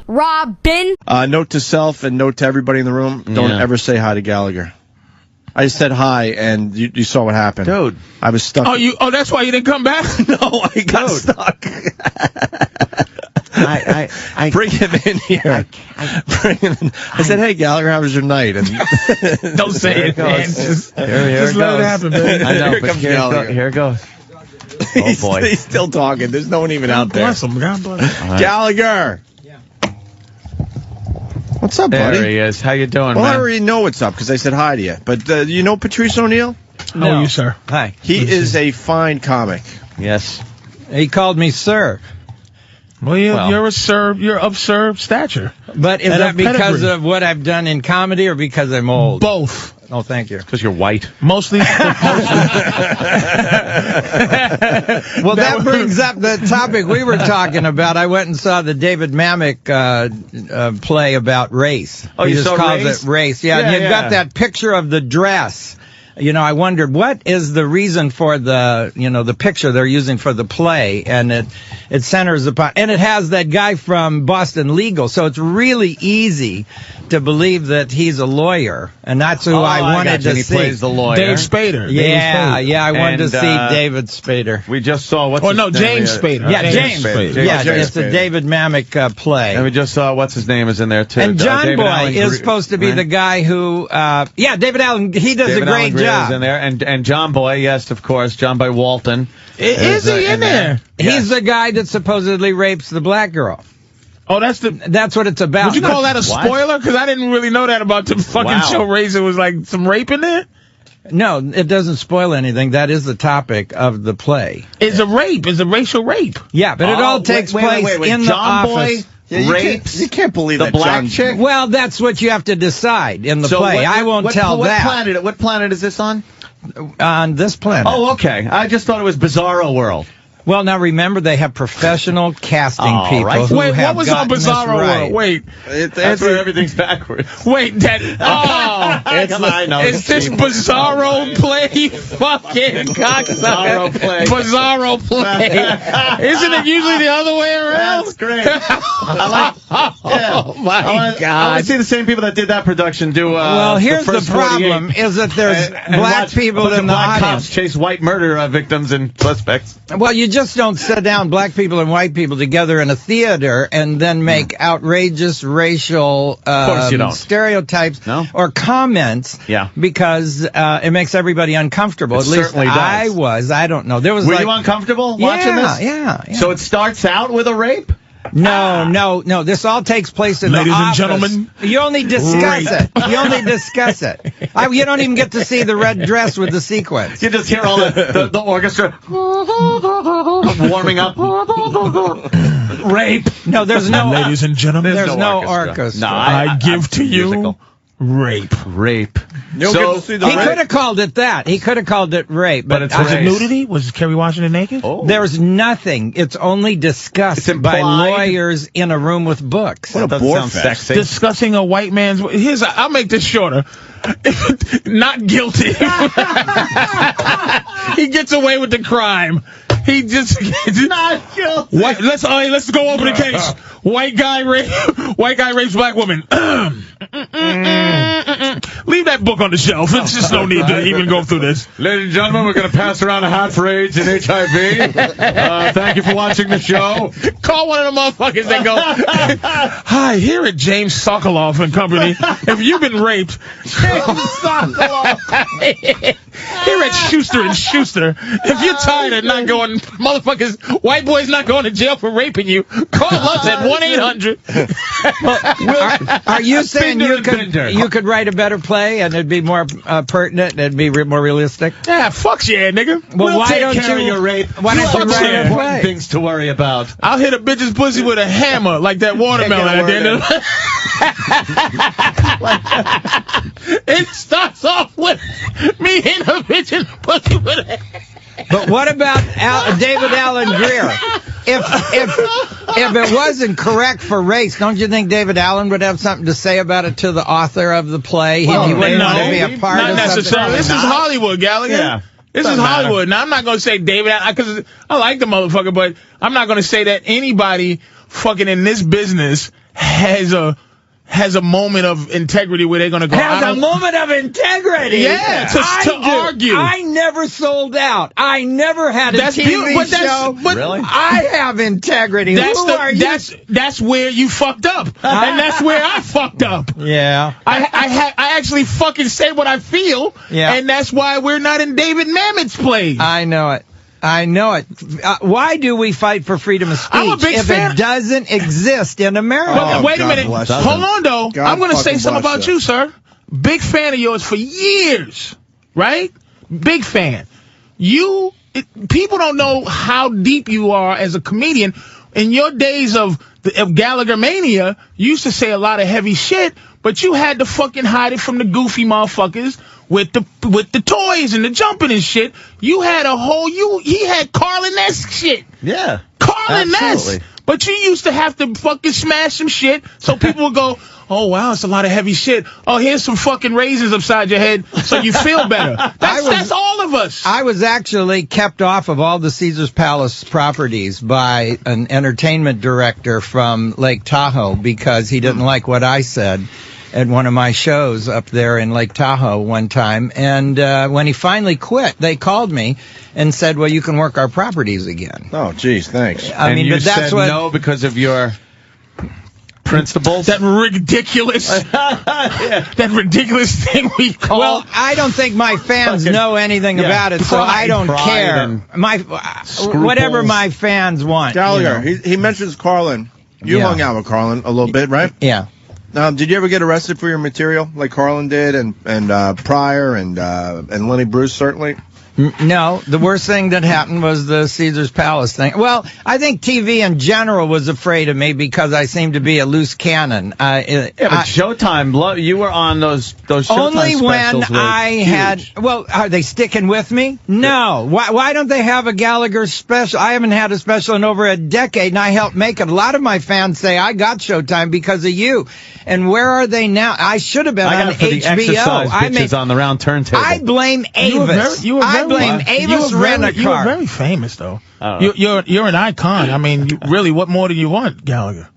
Robin. Note to self and note to everybody in the room: don't ever say hi to Gallagher. I said hi, and you saw what happened. Dude. I was stuck. Oh, that's why you didn't come back? No, I got stuck. I bring him in here. Bring him in. I said, hey, Gallagher, how was your night? And don't say it, man. Just let it happen, man. I know, here but comes Gallagher. Here it goes. Oh, boy. He's still talking. There's no one even out there. Bless him. God bless him. Right. Gallagher. Yeah. What's up, buddy? There he is. How you doing, man? I already know what's up because I said hi to you. But you know Patrice Oneal? No. How are you, sir? Hi. He is a fine comic. Yes. He called me sir. Well, you're of sir stature. But is that because of what I've done in comedy or because I'm old? Both. Oh, thank you. Because you're white. Mostly. Well, that brings up the topic we were talking about. I went and saw the David Mamet play about race. Oh, he you just saw calls Race? it race. Yeah, and you've got that picture of the dress. You know, I wondered what is the reason for the picture they're using for the play, and it centers upon, and it has that guy from Boston Legal, so it's really easy to believe that he's a lawyer, and that's who I wanted to see. He plays the lawyer. Dave Spader. Yeah, I wanted to see David Spader. We just saw James Spader. Yeah, James Spader. Yeah, it's a David Mamet play. And we just saw what's his name is in there too. And John Boy is supposed to be the guy who, David Allen. He does a great job. In there, and John Boy, yes, of course, John Boy Walton. Is he in there? He's the guy that supposedly rapes the black girl. Oh, that's what it's about. Would you call that a spoiler? Because I didn't really know that about the fucking show Race. It was like some rape in there? No, it doesn't spoil anything. That is the topic of the play. It's a rape. It's a racial rape. Yeah, but it all takes place in the office. Rapes? You can't believe the that black chick? Well, that's what you have to decide in the play. I won't tell that. What planet is this on? On this planet. Oh, okay. I just thought it was Bizarro World. Well, now remember, they have professional casting people. Right. Who Wait, have what was on Bizarro World? Wait. That's where everything's backwards. Wait, I know. Is this Bizarro play? Fucking cocksucker. Bizarro play. Isn't it usually the other way around? That's great. Oh, my God. I want to see the same people that did that production do well, here's the problem, is that there's black people in the audience. Cops chase white murder victims and suspects. Well, you just don't sit down black people and white people together in a theater and then make outrageous racial stereotypes or comments because it makes everybody uncomfortable. At least I was. I don't know. There was Were you uncomfortable watching this? Yeah. So it starts out with a rape? No. This all takes place in the office. Ladies and gentlemen. You only discuss it. You only discuss it. You don't even get to see the red dress with the sequence. You just hear all the orchestra warming up. Rape. No, there's no. Ladies and gentlemen. There's no orchestra. No, I give to you rape. So he could have called it that. He could have called it rape. But was it nudity? Was Kerry Washington naked? Oh. There's nothing. It's only discussed by lawyers in a room with books. What a bore fest. Discussing a white man's... I'll make this shorter. Not guilty. He gets away with the crime. He just not guilty. Let's go over the case. White guy rapes black woman. Leave that book on the shelf. There's just no need to even go through this. Ladies and gentlemen, we're going to pass around a hat for AIDS and HIV. Thank you for watching the show. Call one of the motherfuckers that go, hi, here at James Sokoloff and Company. If you've been raped, James Sokoloff. Here at Schuster and Schuster, if you're tired of not going, motherfuckers, white boys not going to jail for raping you, call us at 1-800. Are you saying you could write a better play and it'd be more pertinent and it'd be more realistic? Yeah, fuck yeah, nigga. Well, why don't you rape? Why don't you write a play? Things to worry about. I'll hit a bitch's pussy with a hammer like that watermelon at the end of It starts off with me hitting a bitch's pussy with a hammer. But what about David Allen Greer? If it wasn't correct for race, don't you think David Allen would have something to say about it to the author of the play? He wouldn't want to be a part of something. Not necessarily. This is Hollywood, Gallagher. Yeah. This is Hollywood. Now, I'm not going to say David Allen, because I like the motherfucker, but I'm not going to say that anybody fucking in this business has a moment of integrity where they're going to go. Has a moment of integrity. Yeah, to argue. I never sold out. I never had a TV show. Really? I have integrity. Who are you? That's where you fucked up, and that's where I fucked up. Yeah. I actually fucking say what I feel, and that's why we're not in David Mamet's plays. I know it. Why do we fight for freedom of speech if it doesn't exist in America? Well, wait a minute. Hold on, though. I'm going to say something about you, sir. Big fan of yours for years, right? Big fan. People don't know how deep you are as a comedian. In your days of Gallagher Mania, you used to say a lot of heavy shit, but you had to fucking hide it from the goofy motherfuckers with the toys and the jumping and shit. You had he had Carlin-esque shit. Yeah. Carlin-esque. But you used to have to fucking smash some shit so people would go, oh, wow, it's a lot of heavy shit. Oh, here's some fucking raisins upside your head so you feel better. That's all of us. I was actually kept off of all the Caesars Palace properties by an entertainment director from Lake Tahoe because he didn't like what I said at one of my shows up there in Lake Tahoe one time. And when he finally quit, they called me and said, well, you can work our properties again. Oh, geez, thanks. I mean, you said no because of your principles? That ridiculous that ridiculous thing we call. Well, I don't think my fans know anything about it, so I don't care. Whatever my fans want. Gallagher, he mentions Carlin. You hung out with Carlin a little bit, right? Yeah. Did you ever get arrested for your material like Carlin did and Pryor and Lenny Bruce certainly? No, the worst thing that happened was the Caesars Palace thing. Well, I think TV in general was afraid of me because I seemed to be a loose cannon. But Showtime, you were on those Showtime only specials. When I had. Well, are they sticking with me? No. Why don't they have a Gallagher special? I haven't had a special in over a decade, and I helped make it. A lot of my fans say I got Showtime because of you. And where are they now? I should have been on HBO. I made on the round turntable. I blame Avis. I blame Avis Rent-A-Car. You were very famous, though. You're an icon. I mean, really, what more do you want, Gallagher?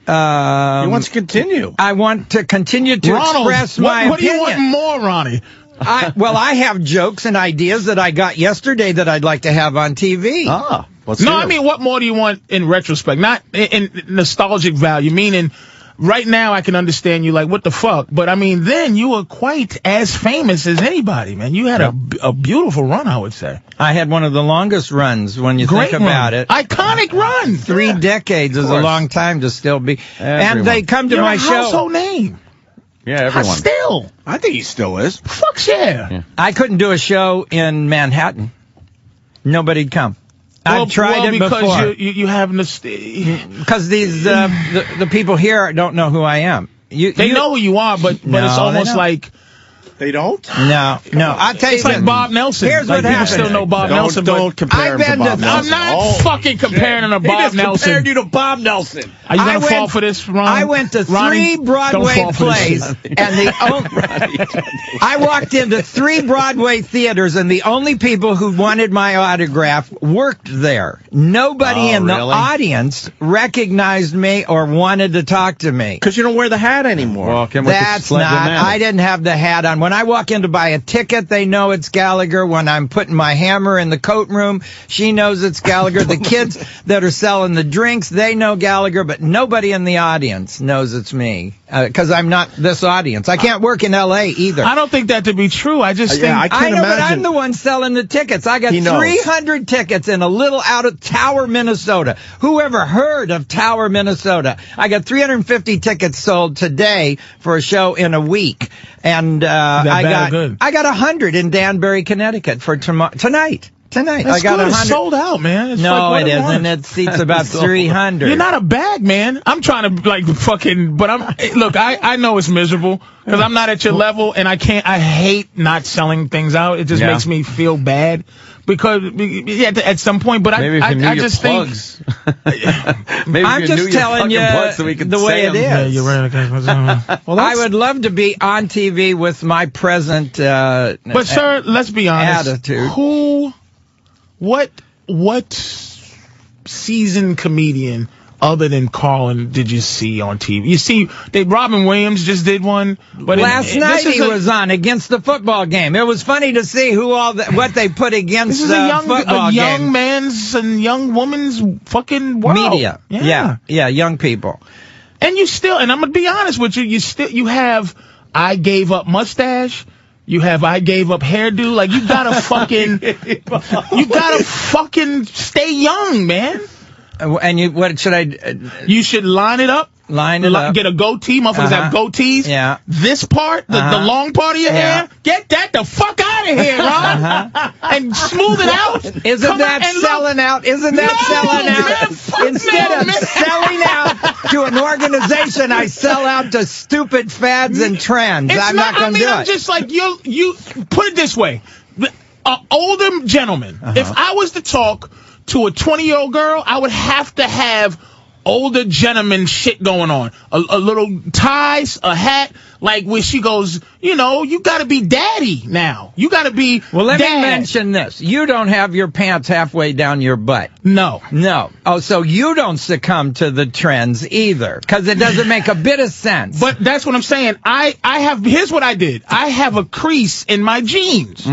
He wants to continue. I want to continue to express my opinion. What do you want more, Ronnie? I have jokes and ideas that I got yesterday that I'd like to have on TV. I mean, what more do you want in retrospect? Not in nostalgic value, meaning right now I can understand you like, what the fuck? But I mean, then you were quite as famous as anybody, man. You had a beautiful run, I would say. I had one of the longest runs when you think about it. Iconic run. 3 decades is a long time to still be. Everyone. And they come to my show. Household name. Yeah, everyone. Still. I think he still is. Fuck yeah. I couldn't do a show in Manhattan. Nobody'd come. I've tried it before. Because you have because these the people here don't know who I am. They know who you are, but it's almost like they don't. No. I'll tell you. It's like Bob Nelson. Here's what happened. People still know Bob Nelson. Don't compare him to Bob Nelson. I'm not fucking comparing him to Bob Nelson. He just compared you to Bob Nelson. Are you going to fall for this, Ron? I went to 3 Broadway plays, and I walked into 3 Broadway theaters, and the only people who wanted my autograph worked there. Nobody in the audience recognized me or wanted to talk to me. Because you don't wear the hat anymore. That's not. I didn't have the hat on. When I walk in to buy a ticket, they know it's Gallagher. When I'm putting my hammer in the coat room, she knows it's Gallagher. The kids that are selling the drinks, they know Gallagher, but nobody in the audience knows it's me because I'm not this audience. I can't work in L.A. either. I don't think that to be true. I just think I know, but I'm the one selling the tickets. I got 300 tickets in a little out of Tower, Minnesota. Who ever heard of Tower, Minnesota? I got 350 tickets sold today for a show in a week. And I got 100 in Danbury, Connecticut for tonight. That's I got 100. It's sold out, man. It's it isn't. It seats about 300. You're not a bag, man. I'm trying to but I know it's miserable because I'm not at your level, and I hate not selling things out. It just makes me feel bad. Because at some point, but I just think maybe I'm just telling you the way it is. Yeah, you're right. Well, I would love to be on TV with my present. But sir, let's be honest. Attitude. What seasoned comedian other than Carlin did you see on TV? You see, Robin Williams just did one. But last night he was on against the football game. It was funny to see what they put against the football game. Young man's and young woman's fucking world. Media. Yeah, young people. And you still, and I'm going to be honest with you, you have I gave up mustache. You have I gave up hairdo. Like, you gotta fucking stay young, man. And what should I? You should line it up. Get a goatee. Motherfuckers have goatees. Yeah. This part, the long part of your hair, get that the fuck out of here, Ron. And smooth it out. Isn't that selling out? Isn't that selling out? Man, Instead of selling out to an organization, I sell out to stupid fads and trends. I'm not going to do it. I'm just like, you put it this way. An older gentleman, if I was to talk to a 20-year-old girl, I would have to have older gentleman shit going on. A little ties, a hat, like where she goes, you gotta be daddy now. You gotta be Well, let dad. me mention this. You don't have your pants halfway down your butt. No. Oh, so you don't succumb to the trends either, because it doesn't make a bit of sense. But that's what I'm saying. Here's what I did. I have a crease in my jeans,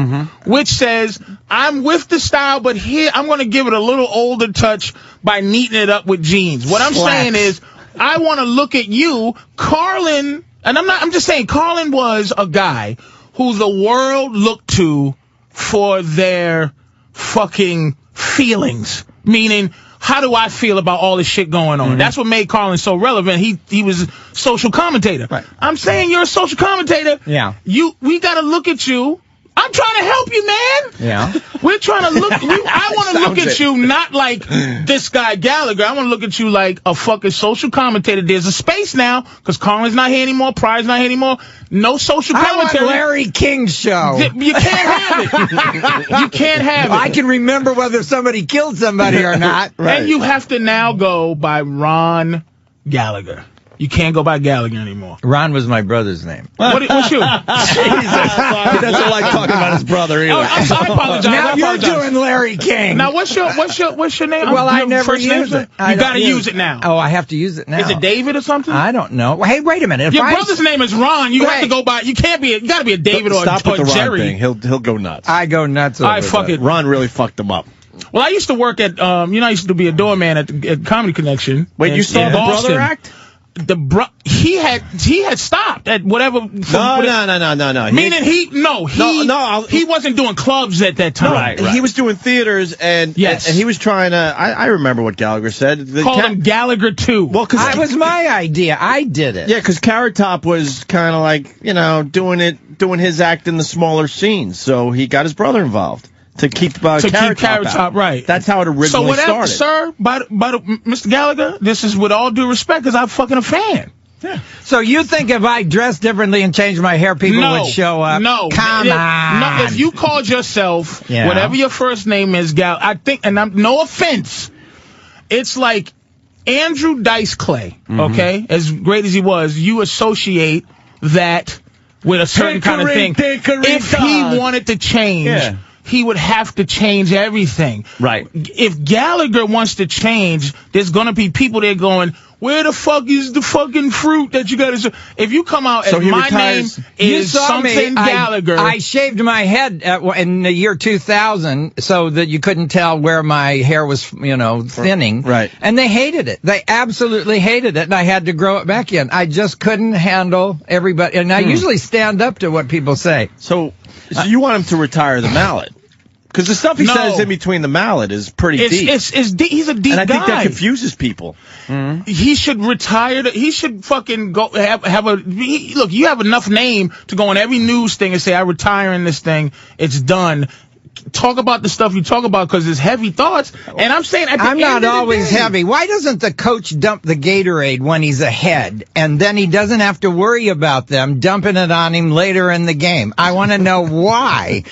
which says, I'm with the style, but here I'm going to give it a little older touch by neating it up with jeans. What I'm saying is, I want to look at you, Carlin, and I'm just saying, Carlin was a guy who the world looked to for their fucking feelings. Meaning, how do I feel about all this shit going on? That's what made Carlin so relevant. He was a social commentator. Right. I'm saying you're a social commentator. Yeah. We got to look at you. I'm trying to help you, man. Yeah. We're trying to look. I want to look at you not like this guy Gallagher. I want to look at you like a fucking social commentator. There's a space now because Carlin's not here anymore. Pryor's not here anymore. No social commentary. I want Larry King's show. You can't have it. You can't have it. I can remember whether somebody killed somebody or not. Right. And you have to now go by Ron Gallagher. You can't go by Gallagher anymore. Ron was my brother's name. What's you? Jesus. He doesn't like talking about his brother either. I'm sorry, I apologize. Now you're doing Larry King. Now what's your name? Well, I never use it. You gotta use it now. Oh, I have to use it now. Is it David or something? I don't know. Hey, wait a minute. Your brother's name is Ron. You have to go by. You gotta be a David or Stop with the Jerry. Ron thing. He'll go nuts. I go nuts over All right, fuck it. Ron really fucked him up. Well, I used to work at I used to be a doorman at Comedy Connection. Wait, you saw the brother act? He had stopped at whatever. No. Meaning he wasn't doing clubs at that time. Right. He was doing theaters and he was trying to. I remember what Gallagher said. Called him Gallagher 2. Well, because that was my idea. I did it. Yeah, because Carrot Top was kind of like doing his act in the smaller scenes, so he got his brother involved. To keep Carrot Top right. That's how it originally started. Sir, Mr. Gallagher, this is with all due respect, because I'm fucking a fan. Yeah. So you think if I dressed differently and changed my hair, people would show up? No. Come on. No, if you called yourself, whatever your first name is, I think, and no offense, it's like Andrew Dice Clay, okay? As great as he was, you associate that with a certain kind of thing. If he wanted to change... he would have to change everything. Right. If Gallagher wants to change, there's going to be people there going, where the fuck is the fucking fruit that you got to... If you come out and my name is something Gallagher... I shaved my head in the year 2000 so that you couldn't tell where my hair was, thinning. Right. And they hated it. They absolutely hated it, and I had to grow it back in. I just couldn't handle everybody. And I usually stand up to what people say. So you want him to retire the mallet? Because the stuff he says in between the mallet is pretty deep. He's a deep guy. And I think that confuses people. Mm-hmm. He should retire. He should fucking go have a... Look, you have enough name to go on every news thing and say, I retire in this thing. It's done. Talk about the stuff you talk about because it's heavy thoughts. And I'm saying at the I'm end not of the always day, heavy. Why doesn't the coach dump the Gatorade when he's ahead, and then he doesn't have to worry about them dumping it on him later in the game? I want to know why.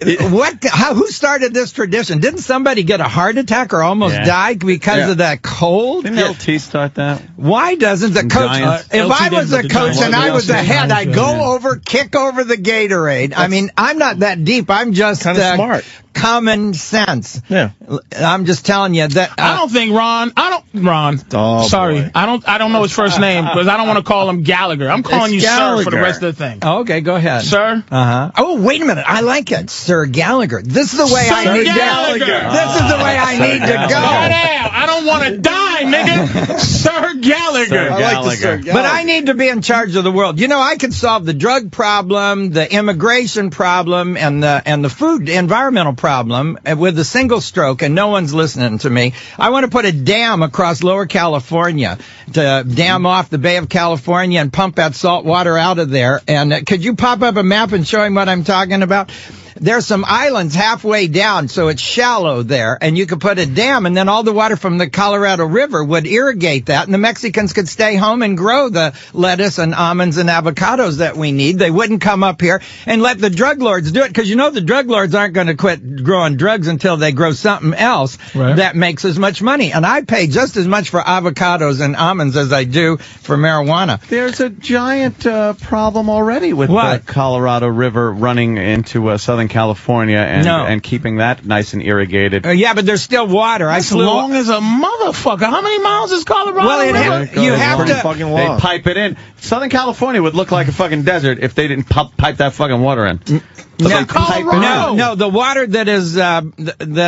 Who started this tradition? Didn't somebody get a heart attack or almost die because of that cold? Didn't LT start that? Why doesn't the coach? If I was a coach and I was the head, I'd go over, kick over the Gatorade. I mean, I'm not that deep. I'm just kind of smart. Common sense. Yeah. I'm just telling you that. I don't think Ron. Oh, sorry. Boy. I don't know his first name because I don't want to call him Gallagher. I'm calling you Gallagher. sir for the rest of the thing. Oh, okay, go ahead. Sir? Oh, wait a minute. I like it. Sir Gallagher. This is the way I need Gallagher. to go. This is the way I need to go. I don't want to die, nigga. Sir Gallagher. I like the Sir Gallagher. But I need to be in charge of the world. You know, I could solve the drug problem, the immigration problem, and the food environmental problem with a single stroke, and no one's listening to me. I want to put a dam across Lower California to dam off the Bay of California and pump that salt water out of there. And could you pop up a map and show him what I'm talking about? There's some islands halfway down, so it's shallow there, and you could put a dam, and then all the water from the Colorado River would irrigate that, and the Mexicans could stay home and grow the lettuce and almonds and avocados that we need. They wouldn't come up here and let the drug lords do it, because you know the drug lords aren't going to quit growing drugs until they grow something else that makes as much money. And I pay just as much for avocados and almonds as I do for marijuana. There's a giant problem already with the Colorado River running into Southern California and keeping that nice and irrigated. Yeah, but there's still water. That's long as a motherfucker. How many miles is Colorado? Well, you have to. Fucking They long. pipe it in. Southern California would look like a fucking desert if they didn't pipe that fucking water in. No, the water that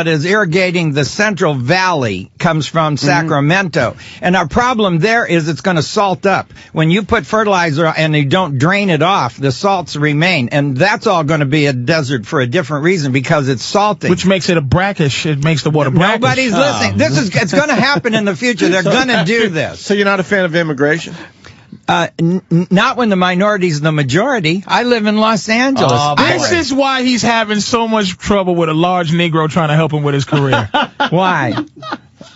is irrigating the Central Valley comes from Sacramento. And our problem there is it's going to salt up. When you put fertilizer and you don't drain it off, the salts remain. And that's all going to be a desert for a different reason, because it's salty. Which makes it brackish. It makes the water brackish. Nobody's listening. It's going to happen in the future. They're going to do this. So you're not a fan of immigration? Not when the minority's the majority. I live in Los Angeles. This is why he's having so much trouble with a large Negro trying to help him with his career. Why?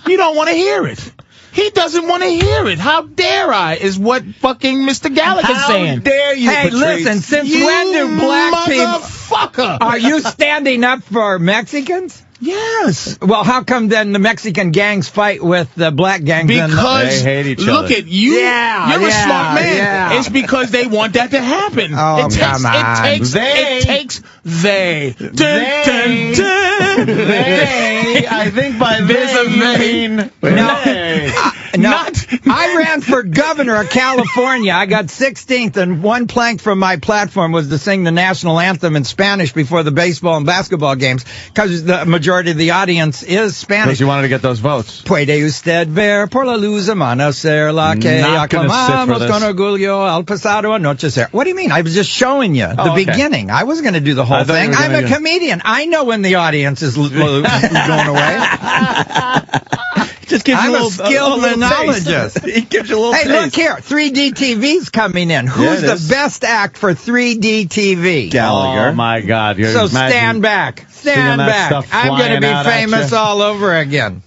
You don't want to hear it. He doesn't want to hear it. How dare I, is what fucking Mr. Gallagher's saying. How dare you, Hey, Patrice. listen, since when do black people... Motherfucker! Are you standing up for Mexicans? Yes. Well, how come then the Mexican gangs fight with the black gangs? Because they hate each other. Look at you. You're a smart man. Yeah. It's because they want that to happen. Oh, come on. It takes they. I think by they you mean I ran for governor of California. I got 16th, and one plank from my platform was to sing the national anthem in Spanish before the baseball and basketball games, because the majority of the audience is Spanish. Because you wanted to get those votes. Puede usted ver por la luz amanecer la que Not gonna sit for aclamamos this. con orgullo al pasado anochecer. What do you mean? I was just showing you the beginning. I wasn't going to do the whole I thought you thing. were I'm gonna a do- comedian. I know when the audience is going away. Just gives you I'm a a little skilled taste. monologist. He gives you a little Hey, taste. look here. 3D TV's coming in. Yeah, Who's it the is. best act for 3D TV? Gallagher. Oh my God! You're So imagine stand back. seeing Stand that back. stuff I'm going to flying be out at famous you. all over again.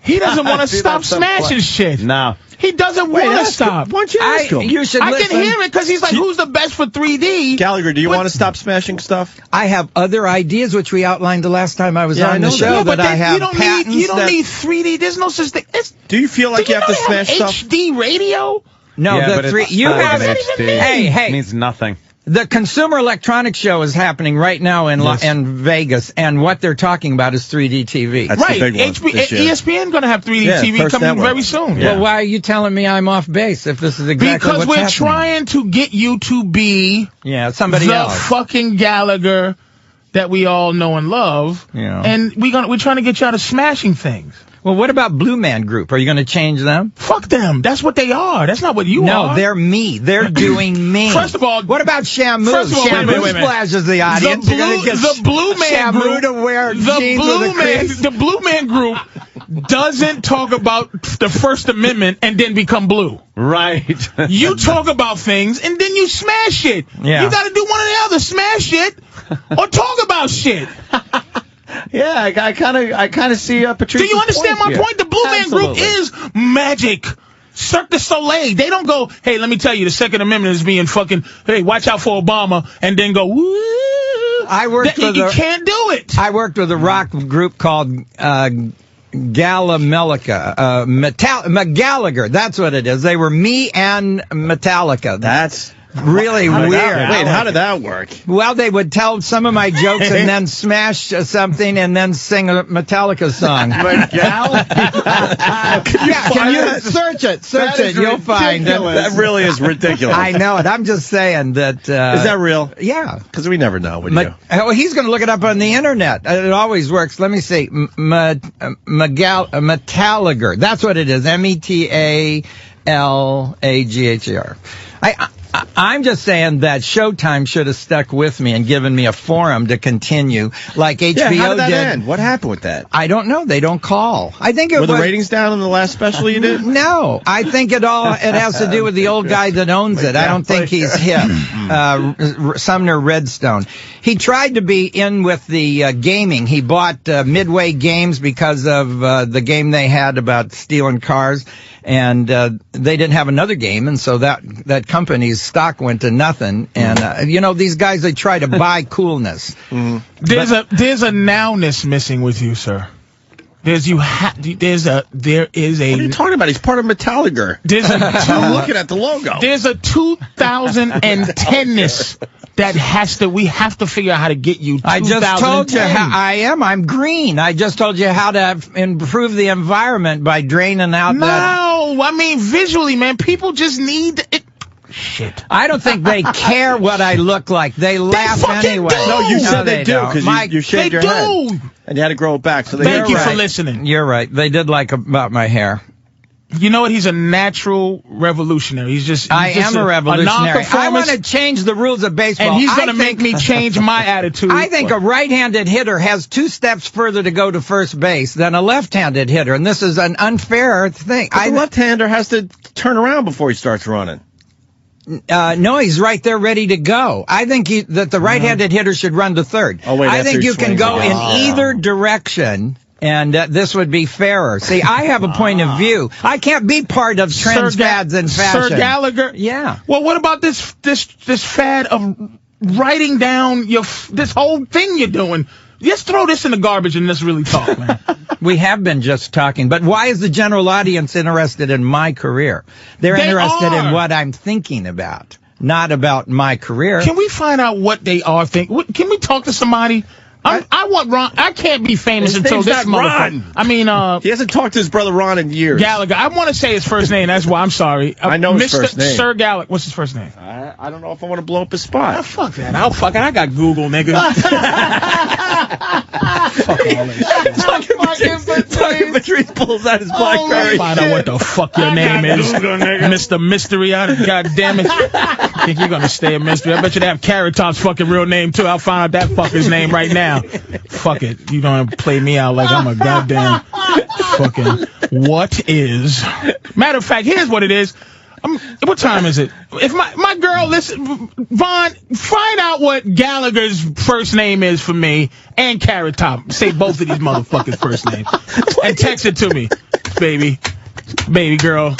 He doesn't want to See stop that stuff smashing fly- shit. No. He doesn't want to stop. Why don't you ask him? You should I listen. can hear it because he's like, who's the best for 3D? Gallagher, do you But- want to stop smashing stuff? I have other ideas, which we outlined the last time I was Yeah, I on the know show, that. but that I have you don't patents. need, you don't that- need 3D. There's no such thing. Do you feel like you have to smash stuff? HD radio? No, Yeah, the but three. it's You not have an it. HD. Hey. It means nothing. The Consumer Electronics Show is happening right now in in Vegas, and what they're talking about is 3D TV. That's the Right. big one this year. ESPN going to have 3D Yeah, TV First coming Network. very soon. Well, why are you telling me I'm off base if this is exactly Because what's we're happening? trying to get you to be somebody the else. fucking Gallagher that we all know and love. Yeah. And we're trying to get you out of smashing things. Well, what about Blue Man Group? Are you going to change them? Fuck them. That's what they are. That's not what you are. No, they're me. They're doing me. First of all, what about Shamu? First of all, wait a Shamu minute, wait a minute. splashes the audience. You're gonna get the Blue Man Shamu Group, to wear the jeans Blue with a Man, crease. the Blue Man Group doesn't talk about the First Amendment and then become blue. Right. You talk about things and then you smash it. Yeah. You got to do one or the other: smash it or talk about shit. Yeah, I kind of see Patrice. Do you understand my point? The Blue Man Group is magic. Cirque du Soleil. They don't go, hey, let me tell you, the Second Amendment is being fucking, hey, watch out for Obama, and then go, woo. I worked with you can't do it. I worked with a rock group called Gallagher. That's what it is. They were me and Metallica. That's really weird. Wait, how did that work? Well, they would tell some of my jokes and then smash something and then sing a Metallica song. Can you search it? Search it. You'll find it. That really is ridiculous. I know it. I'm just saying that. Is that real? Yeah. Because we never know. Oh, he's going to look it up on the internet. It always works. Let me see. Metalliger. That's what it is. Metalagher. I'm just saying that Showtime should have stuck with me and given me a forum to continue, like HBO how did that did. end? What happened with that? I don't know. They don't call. I think Were the ratings down in the last special you did? No, I think it has to do with the old guy that owns it. I don't think he's hip. Sumner Redstone. He tried to be in with the gaming. He bought Midway Games because of the game they had about stealing cars, and they didn't have another game, and so that company's stock went to nothing. And these guys, they try to buy coolness. There's a nowness missing with you, sir. There is a. What are you talking about? He's part of Metallica. I'm looking at the logo. There's a 2010ness that we have to figure out how to get you. I just told you how I am. I'm green. I just told you how to improve the environment by draining out I mean visually, man. People just need it. Shit. I don't think they care what I look like. They laugh anyway. Do. No, you said they do because you shaved your head. And you had to grow it back. So Thank you for listening. You're right. They did like about my hair. You know what? He's a natural revolutionary. I am a revolutionary. I want to change the rules of baseball. And he's going to make me change my attitude. I think a right-handed hitter has 2 steps further to go to first base than a left-handed hitter, and this is an unfair thing. The left-hander has to turn around before he starts running. No, he's right there ready to go. I think that the right-handed hitter should run to third. Oh, wait, I think you can go in either direction, and this would be fairer. See, I have a point of view. I can't be part of trends, fads, and fashion. Sir Gallagher? Yeah. Well, what about this fad of writing down this whole thing you're doing? Just throw this in the garbage and let's really talk, man. We have been just talking, but why is the general audience interested in my career? They're interested in what I'm thinking about, not about my career. Can we find out what they are thinking? Can we talk to somebody? I want Ron. I can't be famous until this motherfucker. I mean, he hasn't talked to his brother Ron in years. Gallagher. I want to say his first name. That's why I'm sorry. I know his first name. Sir Gallagher. What's his first name? I don't know if I want to blow up his spot. Fuck that. I got Google, nigga. Fuck all this shit. Patrice pulls out his BlackBerry. Find out what the fuck your name is, Mr. Mystery. God damn it. Think you're gonna stay a mystery? I bet you they have Carrot Top's fucking real name too. I'll find out that fucker's name right now. Fuck it. You don't play me out like I'm a goddamn fucking what is. Matter of fact, here's what it is. What time is it? If my girl, listen, Vaughn, find out what Gallagher's first name is for me and Carrot Top. Say both of these motherfuckers' first names. And text it to me, baby girl.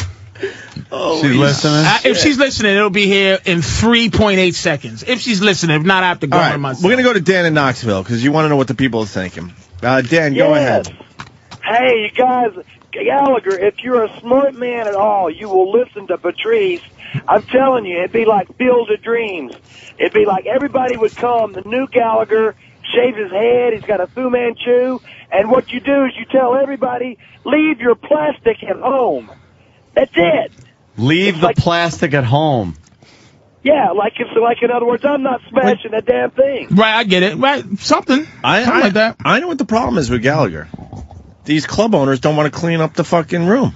She's listening? If she's listening, it'll be here in 3.8 seconds. If she's listening, if not, I have to go to myself. We're going to go to Dan in Knoxville because you want to know what the people are thinking. Dan, go ahead. Hey, you guys, Gallagher, if you're a smart man at all, you will listen to Patrice. I'm telling you, it'd be like Field of Dreams. It'd be like everybody would come, the new Gallagher, shaves his head, he's got a Fu Manchu, and what you do is you tell everybody, leave your plastic at home. That's it. Leave the plastic at home. Yeah, like in other words, I'm not smashing that damn thing. Right, I get it. Right, something like that. I know what the problem is with Gallagher. These club owners don't want to clean up the fucking room.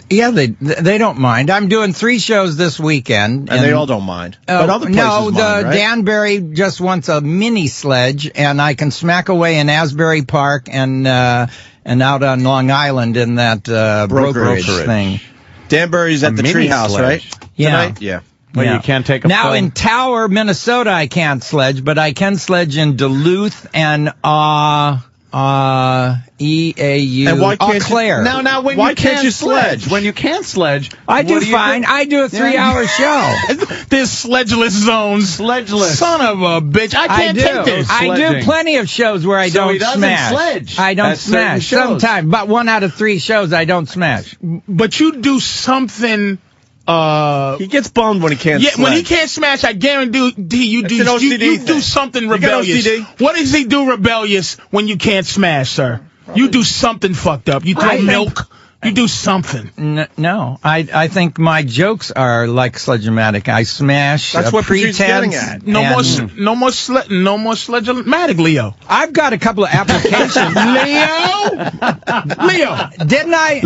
Yeah, they don't mind. I'm doing 3 shows this weekend. And they all don't mind. But other places mind, right? Danbury just wants a mini sledge, and I can smack away in Asbury Park and out on Long Island in that brokerage thing. Danbury's at the Treehouse, right? Yeah. Tonight? Yeah. Well, you can't take a Now, in Tower, Minnesota, I can't sledge, but I can sledge in Duluth and E-A-U. And why can't Claire. Now, why can't you sledge? When you can't sledge, I do fine. I do a 3-hour show. This sledgeless zones. Sledgeless. Son of a bitch. I can't take this. I do plenty of shows where I don't smash. Sledge. I don't smash. Sometimes, about 1 out of 3 shows I don't smash. But you do something. He gets bummed when he can't sledge. When he can't smash, I guarantee you do something rebellious. What does he do rebellious when you can't smash, sir? You do something fucked up. You throw milk. You do something. No, I think my jokes are like Sledge-O-Matic. I smash. That's what Patrice getting at. No more Sledge-O-Matic, Leo. I've got a couple of applications. Leo, didn't I?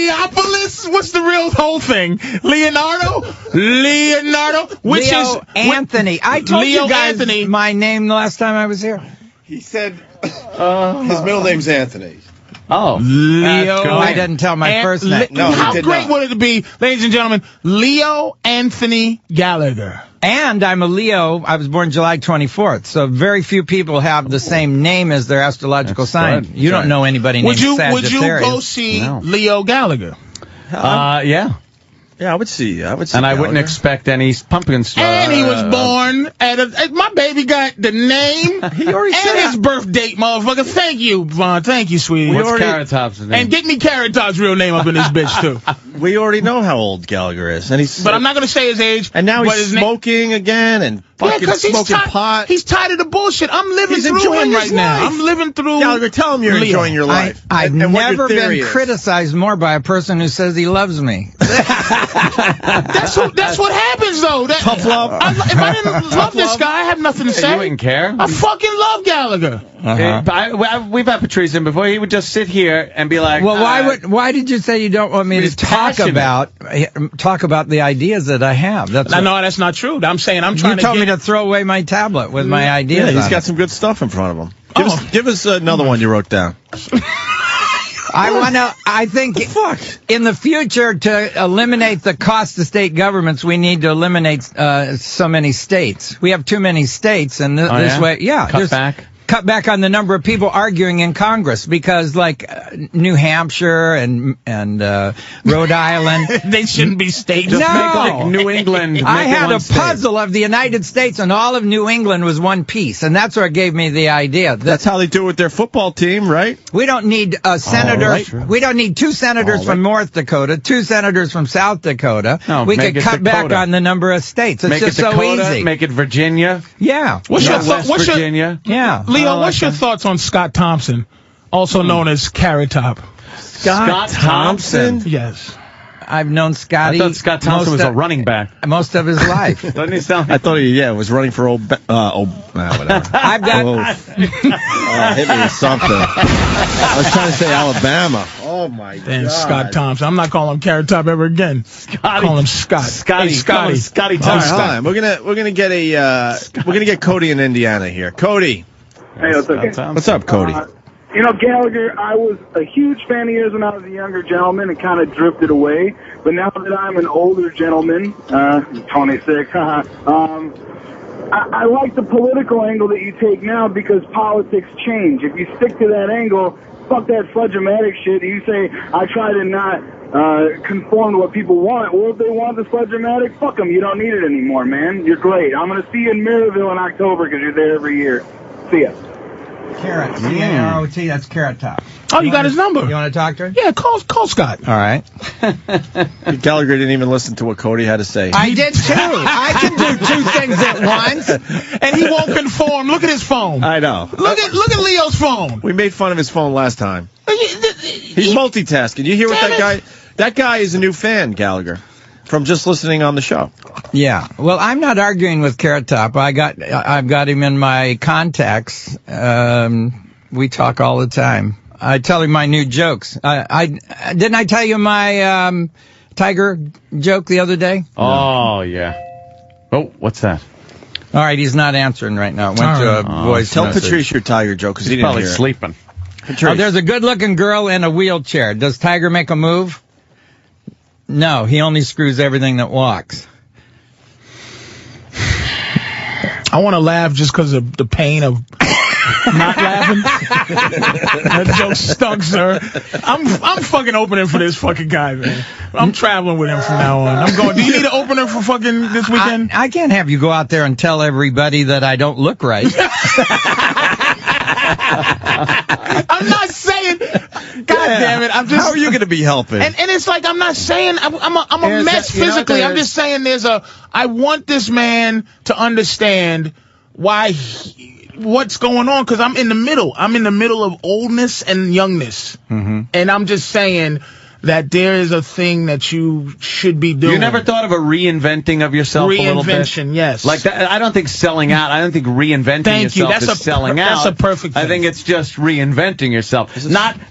Leopolis. What's the real whole thing? Leonardo, which Leo is Anthony. I told Leo you guys Anthony. my name the last time I was here. He said his middle name's Anthony. Oh, Leo. I didn't tell my first name. No, how great would it be, ladies and gentlemen, Leo Anthony Gallagher. And I'm a Leo. I was born July 24th, so very few people have the same name as their astrological sign. You don't know anybody named Sagittarius. Would you go see Leo Gallagher? Yeah. Yeah, I would see. And I wouldn't expect any pumpkin spice. And he was born at my baby got the name he already and said his birth date, motherfucker. Thank you, Vaughn. Thank you, sweetie. What's Carrot Top's name? And get me Carrot Top's real name up in this bitch, too. We already know how old Gallagher is. And but I'm not going to say his age. And now he's smoking again and fucking smoking pot. He's tired of the bullshit. I'm living through him right now. I'm living through Gallagher, tell him you're enjoying your life. I've never been criticized more by a person who says he loves me. That's what happens, though. Tough love. If I didn't love this guy, I have nothing to say. You wouldn't care? I fucking love Gallagher. We've had Patrice in before. He would just sit here and be like, well, why did you say you don't want me to talk about the ideas that I have? No, that's not true. I'm saying I'm trying to. You told me to throw away my tablet with my ideas. Yeah, he's got some good stuff in front of him. Give us another one you wrote down. I think in the future, to eliminate the cost of state governments, we need to eliminate so many states. We have too many states, and this way, cut back on the number of people arguing in Congress, because like New Hampshire and Rhode Island, they shouldn't be states. No, make like New England. I had a puzzle of the United States, and all of New England was one piece, and that's what gave me the idea. That's how they do it with their football team, right? We don't need a senator. We don't need 2 senators from North Dakota, 2 senators from South Dakota. No, we could cut back on the number of states. It's just so easy. Make it Virginia. Yeah. What's Virginia? Yeah. Leo, what's your thoughts on Scott Thompson, also known as Carrot Top? Scott Thompson? Yes. I've known Scotty. I thought Scott Thompson was a running back most of his life. Doesn't he sound? I thought he was running for whatever. I've got. Hit me with something. I was trying to say Alabama. Oh my God. Scott Thompson. I'm not calling him Carrot Top ever again. Call him Scott. Scotty Thompson. All right. We're gonna get Cody in Indiana here. Cody. Hey, what's up, Cody? Gallagher, I was a huge fan of yours when I was a younger gentleman and kind of drifted away. But now that I'm an older gentleman, 26, I like the political angle that you take now, because politics change. If you stick to that angle, fuck that Sledge-O-Matic shit. You say, I try to not conform to what people want. Well, if they want the Sledge-O-Matic, fuck them. You don't need it anymore, man. You're great. I'm going to see you in Maryville in October because you're there every year. See ya. Carrot. C-A-R-O-T, that's Carrot Top. Oh, you got his number. You want to talk to her? Yeah, call Scott. All right. Gallagher didn't even listen to what Cody had to say. I did too. I can do 2 things at once. And he won't conform. Look at his phone. I know. Look at Leo's phone. We made fun of his phone last time. He's multitasking. You hear what that guy... That guy is a new fan, Gallagher, from just listening on the show. Yeah. Well, I'm not arguing with Carrot Top. I've got him in my contacts. We talk all the time. I tell him my new jokes. Didn't I tell you my tiger joke the other day? Oh, yeah. Oh, what's that? All right, he's not answering right now. It went to a voice Tell message. Patrice your tiger joke, because he didn't probably hear it. Sleeping. There's a good-looking girl in a wheelchair. Does Tiger make a move? No, he only screws everything that walks. I want to laugh just because of the pain of Not laughing. That joke stunk, sir. I'm fucking opening for this fucking guy, man. I'm traveling with him from now on. I'm going. Do you need an opener for fucking this weekend? I can't have you go out there and tell everybody that I don't look right. I'm not saying. God damn it! I'm just. How are you going to be helping? And it's like I'm not saying I'm a mess physically. I'm just saying I want this man to understand why what's going on, because I'm in the middle. I'm in the middle of oldness and youngness, and I'm just saying that there is a thing that you should be doing. You never thought of a reinventing of yourself a little bit? Reinvention, yes. Like that, I don't think selling out. I don't think reinventing yourself is selling out. That's a perfect thing. I think it's just reinventing yourself.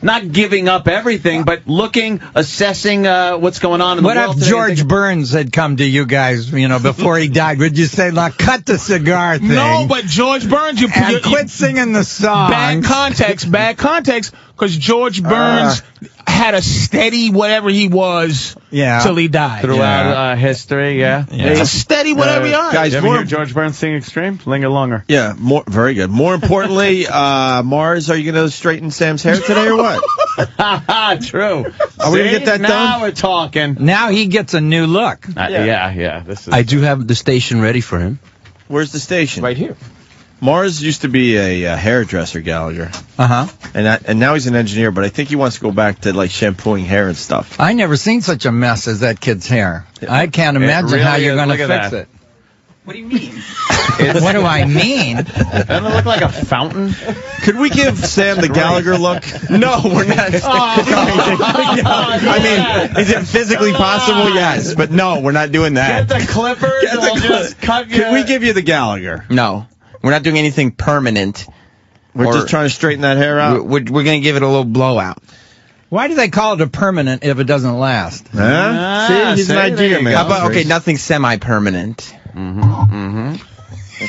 Not giving up everything, but looking, assessing what's going on in the world. What if George Burns had come to you guys, before he died? Would you say, "Look, cut the cigar thing"? No, but George Burns, and quit singing the song. Bad context, because George Burns had a steady whatever he was till he died. Throughout history, It's a steady whatever he was. Guys, you ever hear George Burns sing Extreme? Linger Longer. Yeah, very good. More importantly, Mars, are you going to straighten Sam's hair today or what? True. Are we going to get that done? Now we're talking. Now he gets a new look. This is. I do have the station ready for him. Where's the station? Right here. Mars used to be a hairdresser, Gallagher. And now he's an engineer, but I think he wants to go back to like shampooing hair and stuff. I never seen such a mess as that kid's hair. I can't imagine how you're going to fix it. What do you mean? What do I mean? Doesn't it look like a fountain? Could we give Sam the Gallagher look? No, we're not. I mean, is it physically possible? Yes, but no, we're not doing that. Get the clippers. Just cut Could we give you the Gallagher? No, we're not doing anything permanent. We're just trying to straighten that hair out. We're going to give it a little blowout. Why do they call it a permanent if it doesn't last? See, he's an idea, man. How about, nothing semi-permanent.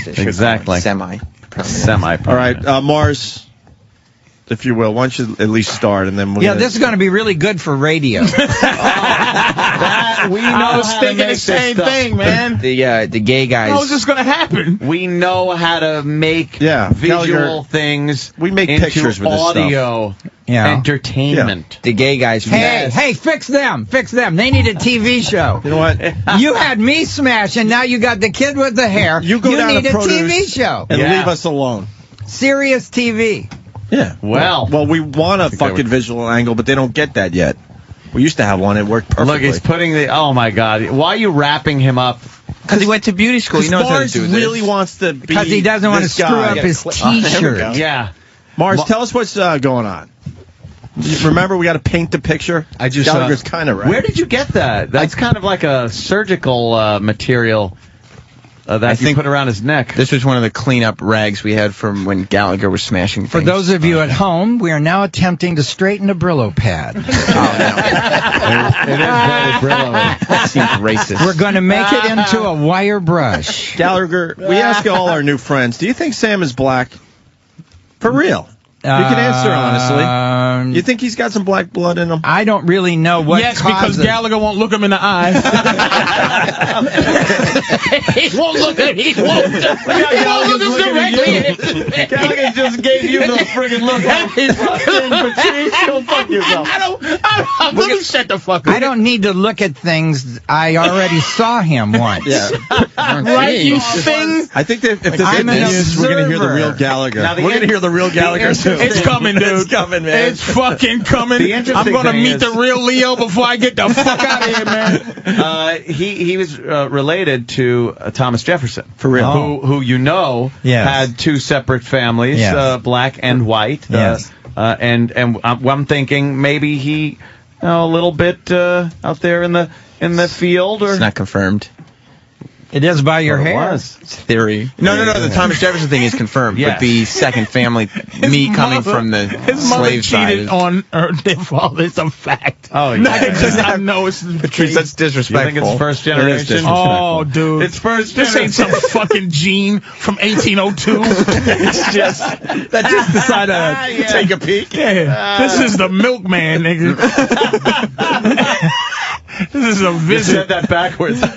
Exactly. Semi-permanent. All right, Mars, if you will, why don't you at least start, and then we'll this is going to be really good for radio. I was thinking the same thing, man. The gay guys. How is this going to happen? We know how to make visual things. We make into pictures with this audio. stuff. Entertainment. The gay guys. Hey, fix them. They need a TV show. You know what? You had me smash, and now you got the kid with the hair. You down need to a produce TV show. And leave us alone. Serious TV. Yeah. Well, we want a fucking visual angle, but they don't get that yet. We used to have one. It worked perfectly. Look, he's putting oh my God. Why are you wrapping him up? Because he went to beauty school. He knows how to do this. Really wants to be because he doesn't want to screw up his T-shirt. Mars, tell us what's going on. Remember, we got to paint the picture. Gallagher's kind of right. Where did you get that? That's kind of like a surgical material that you put around his neck. This was one of the cleanup rags we had from when Gallagher was smashing things. For those of you at home, we are now attempting to straighten a Brillo pad. It is very Brillo. That seems racist. We're going to make it into a wire brush. Gallagher, we ask all our new friends, do you think Sam is black? For real? You can answer honestly. You think he's got some black blood in him? I don't really know what Yes, because Gallagher won't look him in the eye. He won't look at him. He won't look him directly. Gallagher just gave you the friggin' look. Patrice, go fuck yourself. Let me shut the fuck up. I don't need to look at things. I already saw him once. Right, you thing. I think that if this continues, we're going to hear the real Gallagher. We're going to hear the real Gallagher soon. It's coming, dude. It's coming, man. It's fucking coming. I'm going to meet the real Leo before I get the fuck out of here, man. He was related to Thomas Jefferson. For real. Who had two separate families, black and white. And I'm thinking maybe he a little bit out there in the field. Or it's not confirmed. It is by your hair. It's theory. No. The Thomas Jefferson thing is confirmed. But the second family, coming from the slave side. His mother cheated on their father. It's a fact. Oh, yeah. I know it's Patrice, that's disrespectful. You think it's first generation? Oh, dude. It's first This ain't some fucking gene from 1802. It's just, that just decided to take a peek. Yeah. This is the milkman, nigga. This is a visit. You said that backwards. This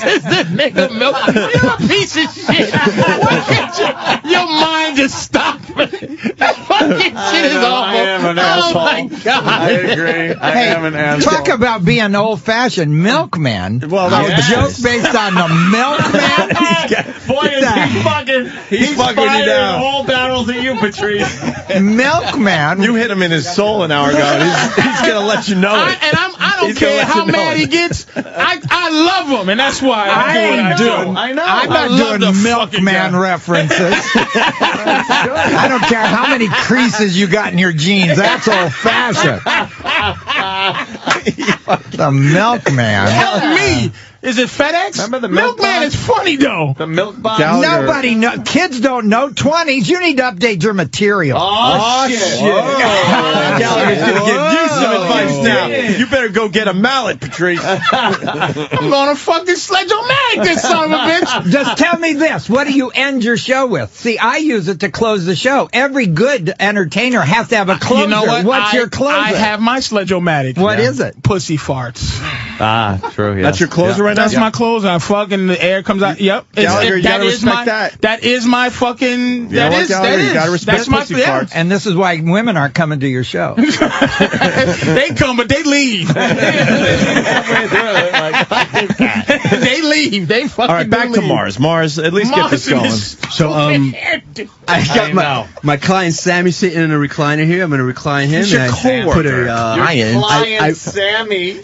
is the nigga milk. You're a piece of shit. Why can't your mind just stop? That fucking shit is awful. I am an asshole. Oh, my God. I agree. I am an asshole. Talk about being old-fashioned. Milkman. Well, a joke based on the milkman. Boy, is he fucking... He's fucking you firing down. whole barrels at you, Patrice. Milkman. You hit him in his soul an hour ago. He's going to let you know it. I don't care how mad he gets. I love him, and that's why I ain't doing. I know. I'm not doing milkman references. I don't care how many creases you got in your jeans. That's old-fashioned. The milkman. Help me. Is it FedEx? Remember the Milkman is funny, though. The milk box? Nobody knows. Kids don't know. 20s, you need to update your material. Oh, shit. Gallagher's going to give you some advice now. You better go get a mallet, Patrice. I'm going to fucking sledge-o-matic this son of a bitch. Just tell me this. What do you end your show with? See, I use it to close the show. Every good entertainer has to have a closer. You know what? What's your closer? I have my sledge-o-matic. What is it? Pussy farts. Ah, true, yeah. That's your closer right now? That's my closer. I fucking the air comes out. Yep. Gallagher, you gotta respect that. That is my fucking. You gotta respect pussy farts. And this is why women aren't coming to your show. They come, but they leave. They leave. They fucking. All right, back to Mars. Mars, at least get this going. So, I got my client Sammy sitting in a recliner here. I'm going to recline him. He's your and coworker. Your client, Sammy.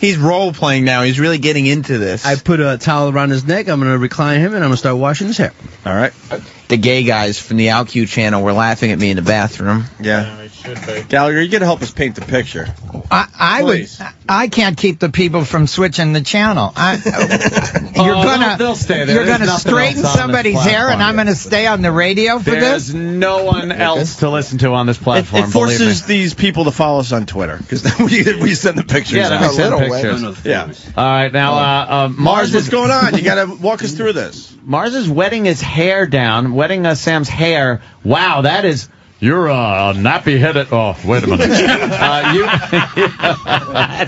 He's role playing now. He's really getting into this. I put a towel around his neck. I'm going to recline him, and I'm going to start washing his hair. All right. The gay guys from the OutQ channel were laughing at me in the bathroom. Yeah. Gallagher, you got to help us paint the picture. I can't keep the people from switching the channel. They'll stay there. You're gonna straighten somebody's hair, and I'm gonna stay on the radio for this. There's no one else to listen to on this platform. It forces these people to follow us on Twitter because we send the pictures. Yeah, out. we send pictures. Yeah. All right, now Mars, what's going on? You got to walk us through this. Mars is wetting his hair down, wetting Sam's hair. Wow, that is. You're a nappy-headed... Oh, wait a minute.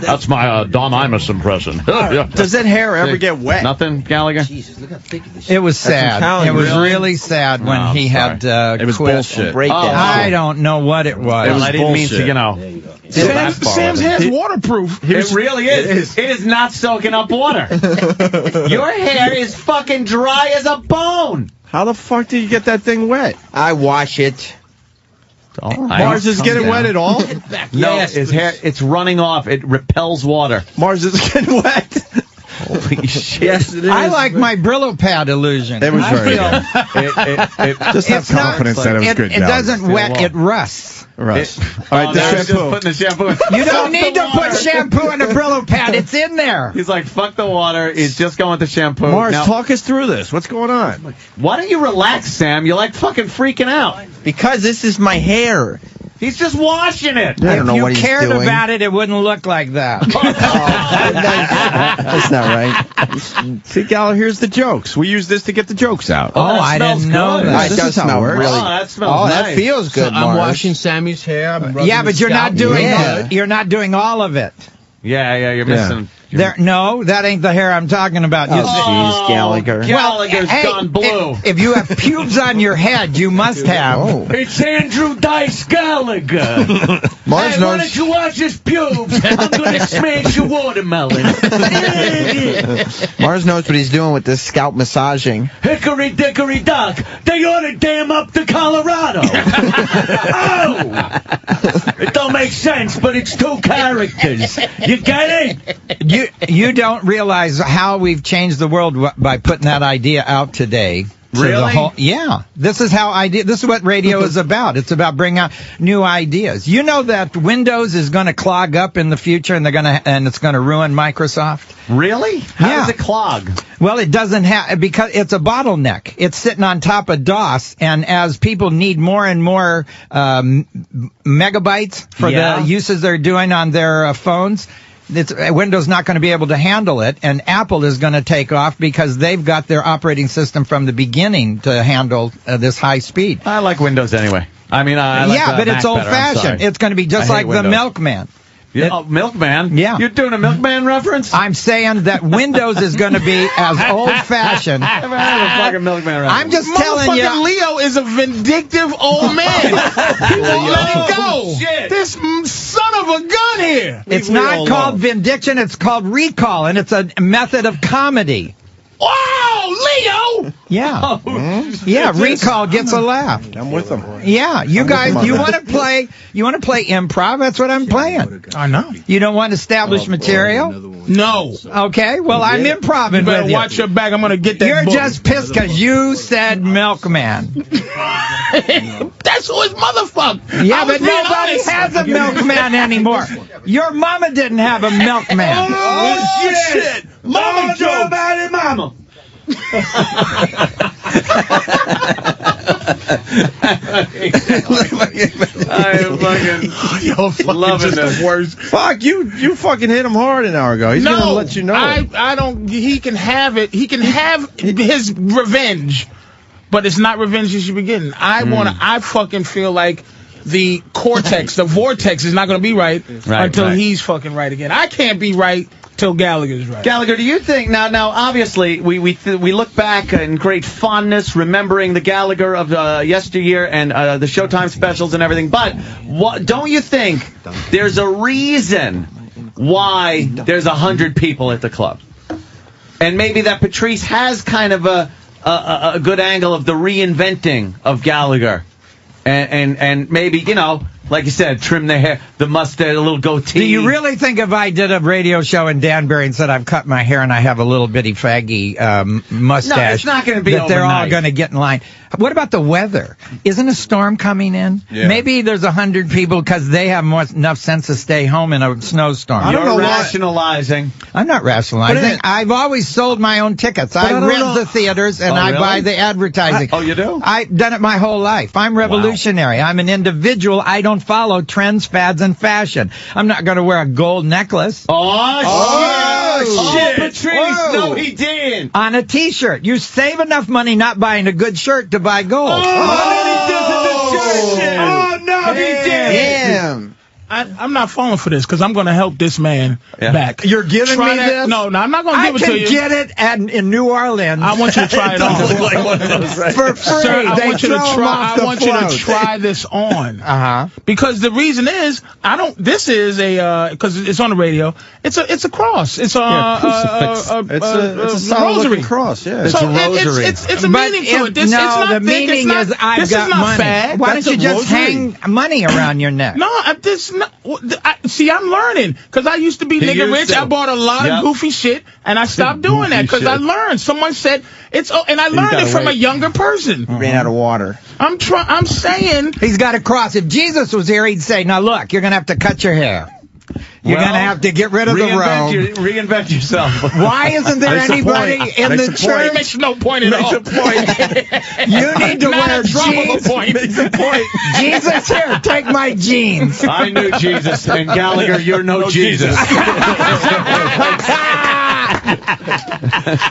That's my Don Imus impression. Does that hair ever get wet? Nothing, Gallagher? Jesus, look how thick it is. It was sad. It was really sad when he had it was quit. bullshit. I don't know what it was. I didn't mean to, Sam's hair's waterproof. It really is. It is not soaking up water. Your hair is fucking dry as a bone. How the fuck did you get that thing wet? I wash it. Mars is getting wet at all? No, his hair, it's running off. It repels water. Mars is getting wet. Holy shit. Yes, it is. I like my Brillo pad illusion. It was very good. Just have It's not- confidence that it was good. It doesn't wet, it rusts. Russ. All right, the Just shampoo. putting the shampoo in. You don't need to put shampoo in a Brillo pad. It's in there. He's like, fuck the water. He's just going with the shampoo. Mars, Now, talk us through this. What's going on? why don't you relax, Sam? You're like fucking freaking out. Because this is my hair. He's just washing it. I don't know if what you he's cared doing. about it, it wouldn't look like that. That's not right. See, Gallagher, here's the jokes. We use this to get the jokes out. Oh, I didn't know It that. does smell really. Oh, that smells nice. That feels good, I'm Mars. washing Sammy's hair. I'm rubbing Yeah, but his you're not scalp. doing Yeah. you're not doing all of it. Yeah, you're missing. No, that ain't the hair I'm talking about. Oh, jeez, Gallagher. Gallagher's gone blue. If you have pubes on your head, you must have. Oh. It's Andrew Dice Gallagher. Mars Hey, why don't you wash his pubes? I'm going to smash your watermelon. Mars knows what he's doing with this scalp massaging. Hickory dickory dock. They ought to dam up to Colorado. Oh! It don't make sense, but it's two characters. You get it? You don't realize how we've changed the world by putting that idea out today. Really? Yeah. This is what radio is about. It's about bringing out new ideas. You know that Windows is going to clog up in the future and it's going to ruin Microsoft? Really? How Yeah. does it clog? Well, it doesn't have, because it's a bottleneck. It's sitting on top of DOS, and as people need more and more megabytes for the uses they're doing on their phones, Windows not going to be able to handle it, and Apple is going to take off because they've got their operating system from the beginning to handle this high speed. I like Windows anyway. I mean, I like but it's old-fashioned. It's going to be just like the Milkman. Yeah, Milkman? Yeah. You're doing a Milkman reference? I'm saying that Windows is going to be as old-fashioned. Never had a fucking Milkman reference. I'm just telling you. Leo is a vindictive old man. He won't let it go. Shit. This son of a gun here. It's not called vindiction. It's called recall, and it's a method of comedy. Wow, Leo! Yeah. Yeah, recall gets a laugh. I'm with them. Yeah, you guys, you want to play improv? That's what I'm playing. I know. You don't want established material? No. Okay, well, I'm improving You better with you. watch your back. I'm going to get that You're book. just pissed because you said Milkman. That's who his motherfucker. Yeah, but nobody has a Milkman anymore. Your mama didn't have a Milkman. Oh, shit! Mama Joe about it, mama. Yo, loving this. The worst. Fuck, you fucking hit him hard an hour ago. He's going to let you know. I don't. He can have it. He can have his revenge, but it's not revenge he should be getting. I fucking feel like the cortex, the vortex is not going to be right until he's fucking right again. I can't be right till Gallagher's right. Gallagher, do you think now? Obviously, we look back in great fondness, remembering the Gallagher of yesteryear and the Showtime specials and everything. But don't you think there's a reason why there's 100 people at the club, and maybe that Patrice has kind of a good angle of the reinventing of Gallagher, and maybe like you said, trim the hair, the mustache, a little goatee. Do you really think if I did a radio show in Danbury and said I've cut my hair and I have a little bitty faggy mustache, no, it's not going to be that they're all overnight. going to get in line? What about the weather? Isn't a storm coming in? Yeah. Maybe there's 100 people because they have enough sense to stay home in a snowstorm. You're rationalizing. I'm not rationalizing. I've always sold my own tickets. I rent the theaters and I buy the advertising. Oh, you do? I've done it my whole life. I'm revolutionary. Wow. I'm an individual. I don't follow trends, fads, and fashion. I'm not going to wear a gold necklace. Oh, shit. Patrice, Whoa. no, he didn't. On a T-shirt. You save enough money not buying a good shirt to buy gold. Oh, no, he didn't. Damn. I'm not falling for this because I'm going to help this man back. You're giving me this? No, I'm not going to give it to you. I can get it in New Orleans. I want you to try it on. For free. Sir, I want you to try this on. Because the reason is, this is because it's on the radio. It's a cross. It's a solid rosary cross. Yeah, it's a rosary. It's a meaning to it. It's not the meaning is I've got money. Fad. Why don't you just hang money around your neck? No, see, I'm learning because I used to be nigga rich. I bought a lot of goofy shit, and I stopped doing that because I learned. Someone said and I learned it from a younger person. Ran out of water. I'm saying he's got a cross. If Jesus was here, he'd say, "Now look, you're gonna have to cut your hair. You're going to have to get rid of the robe. Reinvent yourself. Why isn't there anybody in the church? It makes no point at all. You need to wear jeans. Makes a point. Jesus, here, take my jeans. I knew Jesus, and Gallagher, you're no Jesus.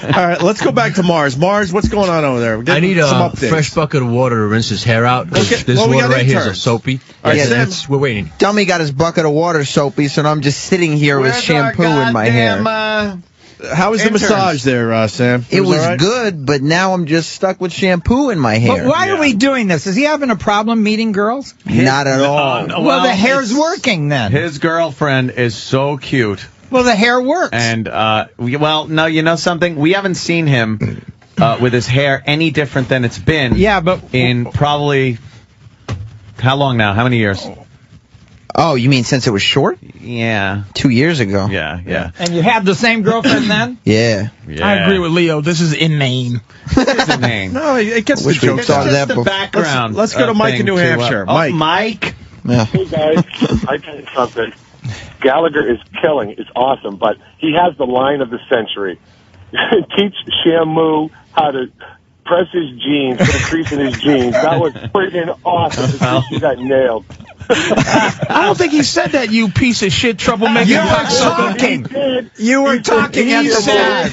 All right, let's go back to Mars. Mars, what's going on over there? I need a fresh bucket of water to rinse his hair out. This water right here is a soapy. We're waiting. Dummy got his bucket of water soapy, so I'm just sitting here with shampoo in my hair. How was the massage there, Sam? It was good, but now I'm just stuck with shampoo in my hair. But why are we doing this? Is he having a problem meeting girls? Not at all. Well, the hair's working then. His girlfriend is so cute. Well, the hair works. And, no, you know something? We haven't seen him with his hair any different than it's been. Yeah, but in probably, how long now? How many years? Oh, you mean since it was short? Yeah. 2 years ago. Yeah. And you had the same girlfriend then? Yeah. I agree with Leo. This is inane. It's inane. No, it gets the joke. It's just the background. Let's go to Mike in New Hampshire. Mike. Yeah. Hey, guys. I tell you something. Gallagher is killing. It's awesome, but he has the line of the century. Teach Shamu how to press his jeans, put a crease in his jeans. That was freaking awesome. He got nailed. I don't think he said that, you piece of shit troublemaker. You were talking. You were talking at the bar.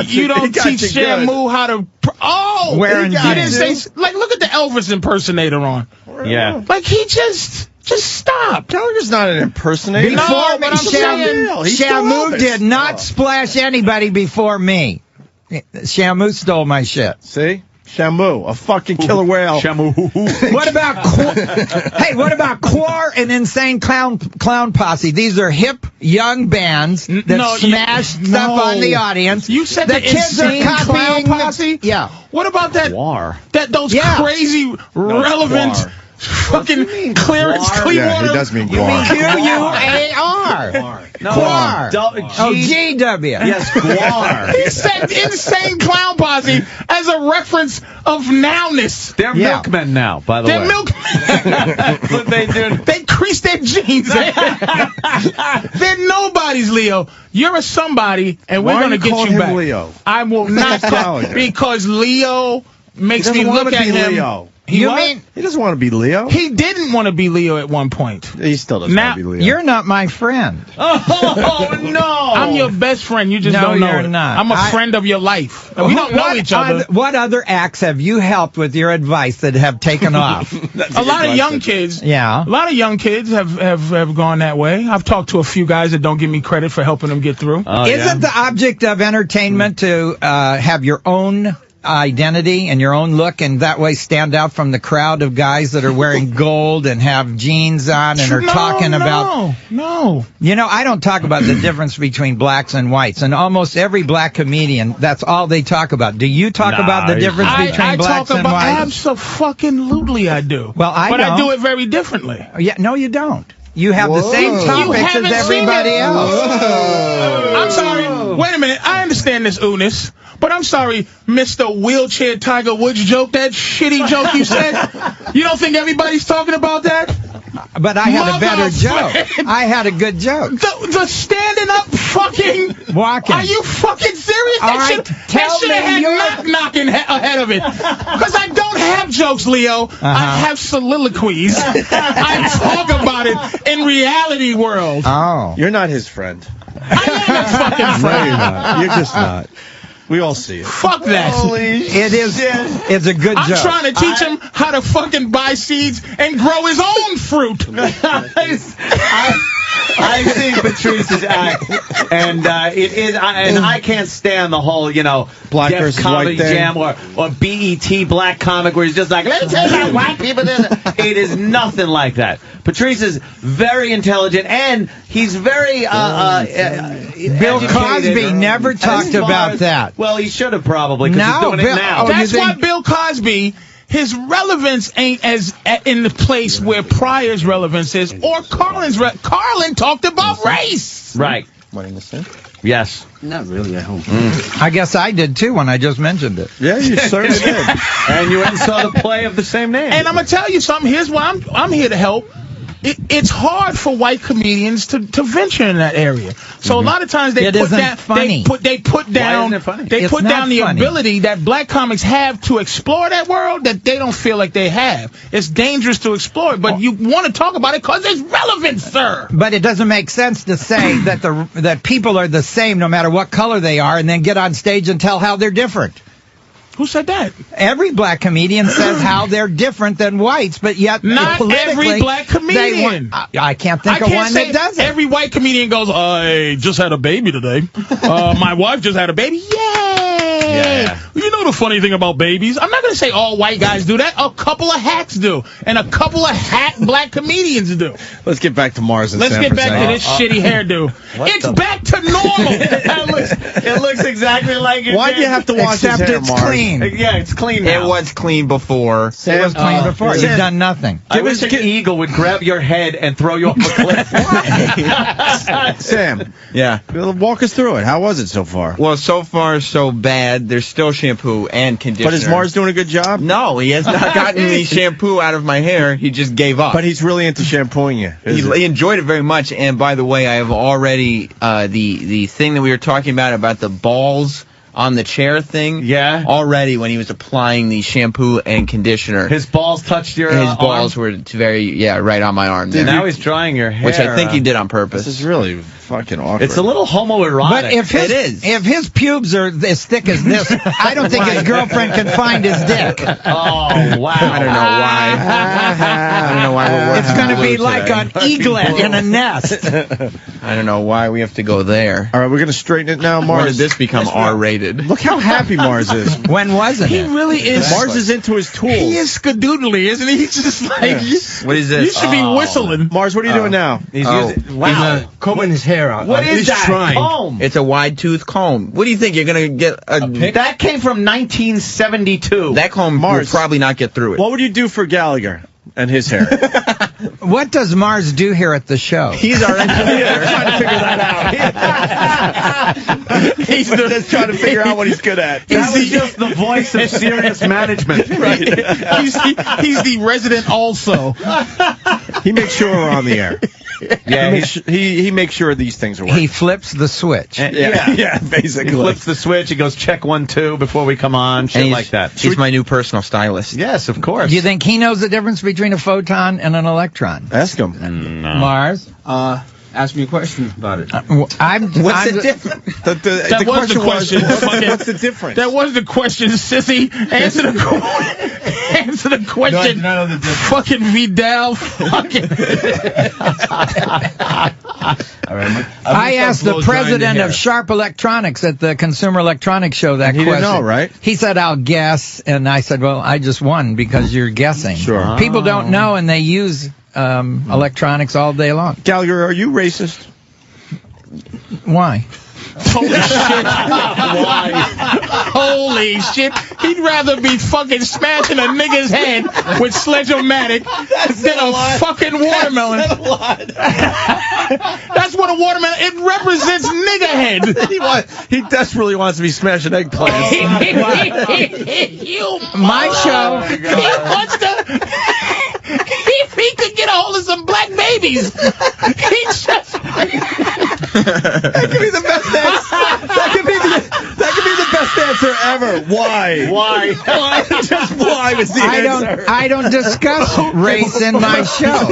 You don't teach Shamu how to... Oh! Wearing he didn't jeans. say... Like, look at the Elvis impersonator on. Yeah. Like, he just stop. Gallagher's not an impersonator. Before me, He's Shamu did not splash anybody before me. Shamu stole my shit. See? Shamu, a fucking killer whale. Shamu. What about what about Quar and Insane Clown Posse? These are hip young bands that smash stuff on the audience. You said the kids Insane are Clown copying Posse? Yeah. What about that? Quar. Those crazy, relevant, fucking Clarence Clearwater. Yeah, he does mean Quar. Q-U-A-R. No. Quar. G-W. Yes, Quar. He said Insane Clown Posse as a reference of nowness. They're milkmen now, by the way. They're milkmen. That's what they do. They crease their jeans. They're nobodies, Leo. You're a somebody, and we're going to get you back. Leo? I will not call because Leo makes me look at him. Leo. He doesn't want to be Leo. He didn't want to be Leo at one point. He still doesn't want to be Leo. You're not my friend. Oh, no. I'm your best friend. You just don't know you're it. not. I'm a friend of your life. We don't know each other. What other acts have you helped with your advice that have taken off? A lot of young kids. Yeah. A lot of young kids have gone that way. I've talked to a few guys that don't give me credit for helping them get through. Isn't the object of entertainment to have your own identity and your own look, and that way stand out from the crowd of guys that are wearing gold and have jeans on and are talking about... No. You know, I don't talk about the difference between blacks and whites, and almost every black comedian, that's all they talk about. Do you talk about the difference between blacks and whites? Absolutely I do. Well, But I do it very differently. Yeah, no, you don't. You have the same topics as everybody else. I'm sorry. Wait a minute. I understand this oohness, but I'm sorry, Mr. Wheelchair Tiger Woods joke, that shitty joke you said. You don't think everybody's talking about that? But I had a better joke. I had a good joke. The standing up fucking walking. Are you fucking serious? All right, that should have had knocking ahead of it. Because I don't have jokes, Leo. I have soliloquies. I talk about it in reality world. Oh. You're not his friend. I am his fucking friend. No, you're not. You're just not. We all see it. Fuck that. It's a good joke. I'm trying to teach him how to fucking buy seeds and grow his own fruit. I've seen Patrice's act, and it is, and I can't stand the whole, Black Def versus Comedy white thing. Jam or BET Black Comic, where he's just like, let me tell you about white people. It is nothing like that. Patrice is very intelligent, and he's very Bill Cosby never talked about that. Well, he should have probably, because he's doing it now. That's why Bill Cosby, his relevance ain't as in the place where Pryor's relevance is, or Carlin's. Carlin talked about race. Right. Yes. Not really, I hope. I guess I did, too, when I just mentioned it. Yeah, you certainly did. And you went and saw the play of the same name. And I'm going to tell you something. Here's why I'm here to help. It's hard for white comedians to venture in that area. So a lot of times they put down the ability that black comics have to explore that world that they don't feel like they have. It's dangerous to explore it, but you want to talk about it because it's relevant, sir. But it doesn't make sense to say that that people are the same no matter what color they are, and then get on stage and tell how they're different. Who said that? Every black comedian says how they're different than whites, but yet not every black comedian. I can't think of one that does it. Every white comedian goes, I just had a baby today. My wife just had a baby. Yay! Yeah. You know the funny thing about babies? I'm not going to say all white guys do that. A couple of hacks do. And a couple of hack black comedians do. Let's get back to Mars and Let's San get back Francisco. to this shitty hairdo. It's back to normal. It looks exactly like it. Why do you have to wash his hair, it's Mars? clean. Yeah, it's clean now. It was clean before. It was clean before. You've done nothing. I wish an eagle would grab your head and throw you off a cliff. Sam, Yeah. walk us through it. How was it so far? Well, so far so bad. There's still shampoo and conditioner. But is Mars doing a good job? No, he has not gotten the shampoo out of my hair. He just gave up. But he's really into shampooing you. He enjoyed it very much. And by the way, I have already the thing that we were talking about the balls on the chair thing. Yeah. Already when he was applying the shampoo and conditioner. His balls touched your His balls arm? were right on my arm there. Now he's drying your hair. Which I think he did on purpose. This is really fucking awkward. It's a little homoerotic. But if his pubes are as thick as this, I don't think his girlfriend can find his dick. Oh, wow. I don't know why. I don't know why we're working. It's going to be like an eaglet in a nest. I don't know why we have to go there. All right, we're going to straighten it now, Mars. When did this become R-rated? Look how happy Mars is. When wasn't He it? really is. Mars is into his tools. He is skadoodly, isn't he? He's just like, What is this? you should be whistling. Mars, what are you doing now? He's using, wow. He's combing his hair out. What is He's that? trying. Comb. It's a wide tooth comb. What do you think? You're going to get a pick? That came from 1972. That comb Mars. will probably not get through it. What would you do for Gallagher and his hair? What does Mars do here at the show? He's our engineer. trying to figure that out. He's just trying to figure out what he's good at. That was just the voice of serious management. Right. He's the resident also. He makes sure we're on the air. Yeah, he makes sure these things are working. He flips the switch. Yeah, basically. He flips the switch. He goes, check 1, 2 before we come on. Shit like that. He's my new personal stylist. Yes, of course. Do you think he knows the difference between a photon and an electron? Ask him. Mars? Ask me a question about it. What's the difference? That was the question. What's the difference? That was the question, sissy. Answer the question. No, I know the difference. Fucking Vidal. Fucking. All right, I asked the president of Sharp Electronics at the Consumer Electronics Show that he question. didn't know, right? He said, I'll guess. And I said, well, I just won because you're guessing. Sure. People don't know, and they use electronics all day long. Gallagher, are you racist? Why? Holy shit. Why? Holy shit. He'd rather be fucking smashing a nigga's head with Sledge-O-Matic than a fucking watermelon. That's what a watermelon, it represents nigga head. He desperately wants to be smashing eggplants. My show. He wants to... If he could get a hold of some black babies, he just... That could be the best answer. That could be the best answer ever. Why? Why? Just why was the answer. I don't discuss race in my show.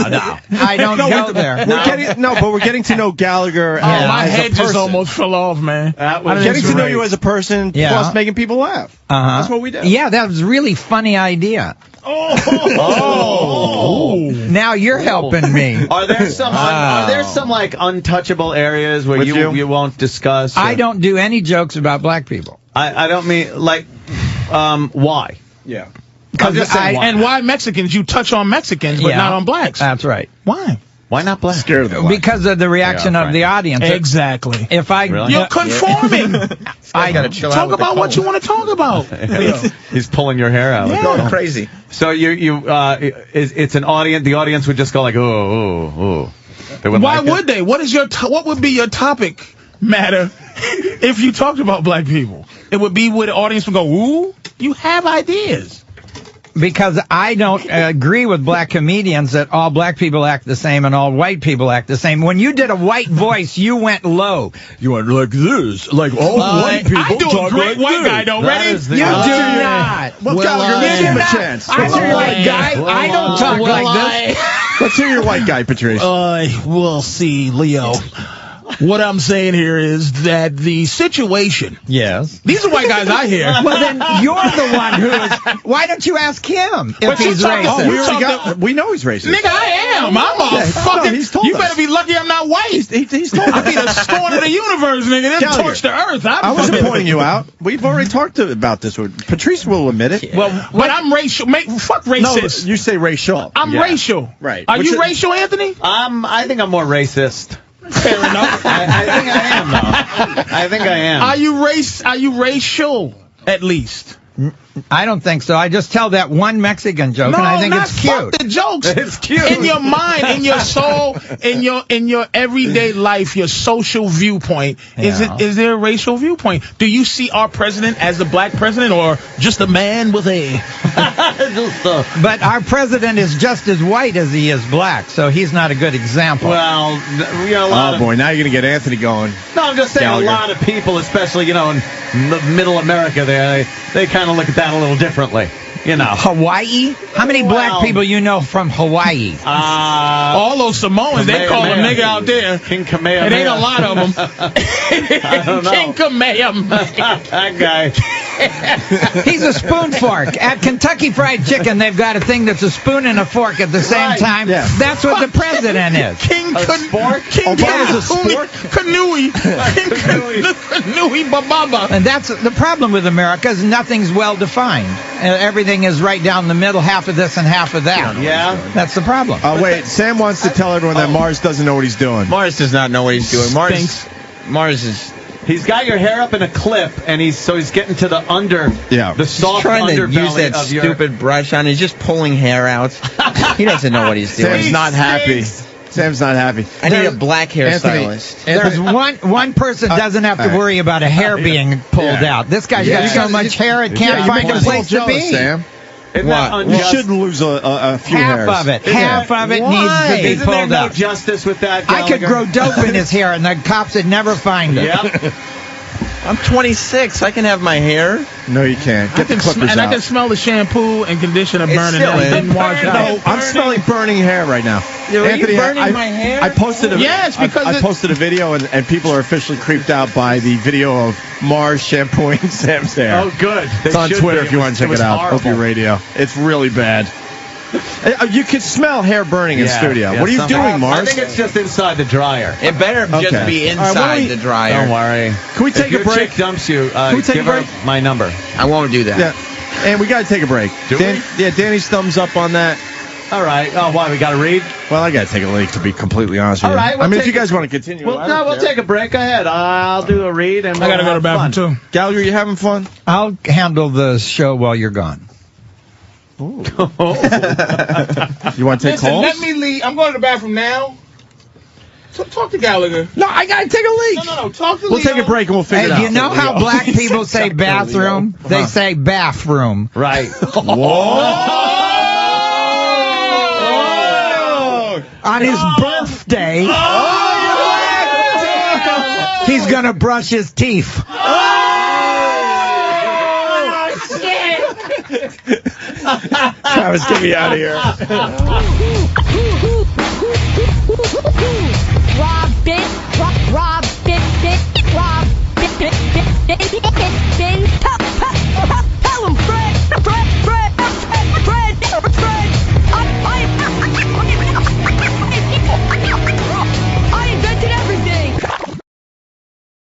No. I don't go there. But we're getting to know Gallagher. my as a head just person. almost fell off, man. Getting to know you as a person, plus making people laugh. Uh-huh. That's what we do. Yeah, that was a really funny idea. Now you're helping me. Are there some like untouchable areas where you won't discuss? I don't do any jokes about black people. I don't mean like why? Yeah. And why Mexicans? You touch on Mexicans, but not on blacks. That's right. Why? Why not black? Scared of the black. Because of the reaction of the audience. Exactly. If I You're conforming. I gotta chill out. Talk with about the what you want to talk about. He's pulling your hair out. We're going crazy. So it's an audience. The audience would just go like, oh. Why would they? What would be your topic matter if you talked about black people? It would be where the audience would go, ooh, you have ideas. Because I don't agree with black comedians that all black people act the same and all white people act the same. When you did a white voice, you went low. You went like this. Like all white people I do a great white guy, though. Ready? You do not. Well, Gallagher, give him a chance. I'm a white guy. I don't talk like this. Let's hear your white guy, Patrice. We'll see, Leo. What I'm saying here is that the situation. Yes. These are white guys I hear. Well, then you're the one who is. Why don't you ask him if he's racist? We know he's racist. Nigga, I am. I'm a fucking. He's told you us. better be lucky I'm not white. He's told I'll us. be the scorn of the universe, nigga. Then torch the earth. I wasn't pointing you out. We've already talked about this. Patrice will admit it. Well, but I'm racial. Fuck racist. No, you say racial. I'm racial. Right. Are you racial, Anthony? I think I'm more racist. Fair enough. I think I am, though. I think I am. Are you racial, at least? I don't think so. I just tell that one Mexican joke, and I think it's cute. Fuck the jokes. It's cute. In your mind, in your soul, in your everyday life, your social viewpoint. Is there a racial viewpoint? Do you see our president as the black president or just a man with a... But our president is just as white as he is black, so he's not a good example. Well, oh boy, now you're gonna get Anthony going. No, I'm just saying Gallagher. a lot of people, especially in middle America, they kind of look at that a little differently. Hawaii? How many black people you know from Hawaii? All those Samoans, they call him nigga out there. King Kamehameha. It ain't a lot of them. I don't know. King Kamehameha. That guy. He's a spoon fork. At Kentucky Fried Chicken, they've got a thing that's a spoon and a fork at the same time. Yeah. That's what the president is. King spork? King Kanui. Kanui Bababa. And that's the problem with America is nothing's well defined. Everything is right down the middle, half of this and half of that. Yeah. That's the problem. Wait, Sam wants to tell everyone that Mars doesn't know what he's doing. Mars does not know what he's doing. Mars is... He's got your hair up in a clip, and he's getting to the the soft trying to underbelly use that of stupid brush on. He's just pulling hair out. He doesn't know what he's doing. Sam's not happy. Sam's not happy. I need a black hairstylist. There's one person doesn't have to worry about a hair being pulled out. This guy's got so much hair it can't find a place to be. Sam. Isn't that You unjust? should lose a few hairs. Half of it needs to be Isn't pulled there no out. justice with that, I could Gallagher? grow dope in his hair, and the cops would never find it. Yep. I'm 26. I can have my hair. No, you can't. Get the clippers out. I can smell the shampoo and conditioner burning. still It didn't wash out. No, I'm smelling burning hair right now. Are you burning my hair? I posted a Yes, because I posted a video and people are officially creeped out by the video of Mars shampooing Sam's hair. Oh, good. It's on Twitter if you want to check it out. Horrible. Opie Radio. It's really bad. You can smell hair burning in studio. Yeah, what are you doing, Mars? I think it's just inside the dryer. It better just be inside the dryer. Don't worry. Can we take if a break? Your chick dumps you, Can we take give a break? her my number. I won't do that. Yeah. And we got to take a break. Do we? Yeah, Danny's thumbs up on that. All right. Oh, why? We got to read? Well, I got to take a leak, to be completely honest with you. All right, I mean, if you guys want to continue. We'll take a break. Go ahead. I'll do a read. And I got to go to the bathroom, too. Gallagher, you having fun? I'll handle the show while you're gone. You want to take calls? Let me leave. I'm going to the bathroom now. So talk to Gallagher. No, I got to take a leak. No. Talk to We'll take a break and we'll figure it out. You know how black people say bathroom? They say bathroom. Right. Whoa! On his birthday, he's going to brush his teeth. Travis, get me out of here. Robin.